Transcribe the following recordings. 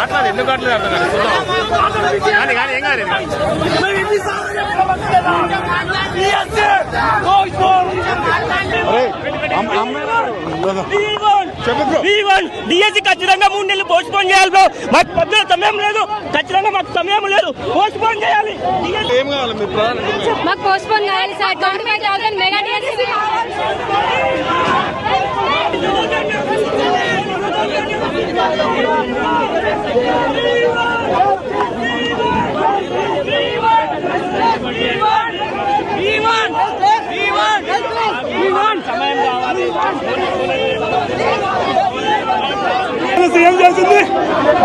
మాట్లాడు ఎందుకు అట్లేదు అర్థం కానీ కానీ ఏం కాదు డిఎస్సి ఖచ్చితంగా 3 నెలలు పోస్ట్ పోన్ చేయాలి బ్రో. మాకు పొద్దున సమయం లేదు, ఖచ్చితంగా మాకు సమయం లేదు, పోస్ట్ పోన్ చేయాలి. ఏం కావాలి మీరు మాకు పోస్ట్ పోన్ కావాలి సార్. 25,000 మెగా డిఎస్సి సీఎం చేసింది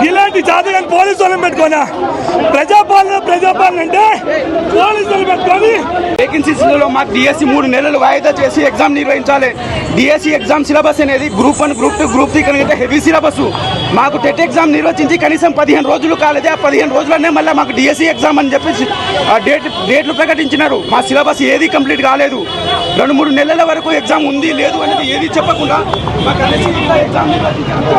ఇలాంటి జాతీయ పోలీసు వాళ్ళని పెట్టుకోనా? ప్రజాపాలన అంటే పోలీసులు పెట్టుకొని వేకెన్సీస్లలో మాకు డిఎస్సి 3 నెలలు వాయిదా చేసి ఎగ్జామ్ నిర్వహించాలి. డిఎస్సి ఎగ్జామ్ సిలబస్ అనేది గ్రూప్ 1, గ్రూప్ 2, గ్రూప్ 3 కనుక హెవీ సిలబస్. మాకు టెట్ ఎగ్జామ్ నిర్వహించి కనీసం 15 రోజులు కాలేదు. ఆ 15 రోజులనే మళ్ళీ మాకు డిఎస్సి ఎగ్జామ్ అని చెప్పేసి డేట్లు ప్రకటించినారు. మా సిలబస్ ఏది కంప్లీట్ కాలేదు. 2-3 నెలల వరకు ఎగ్జామ్ ఉంది లేదు అనేది ఏది చెప్పకుండా మాకు ఎగ్జామ్ నిర్వహించారు.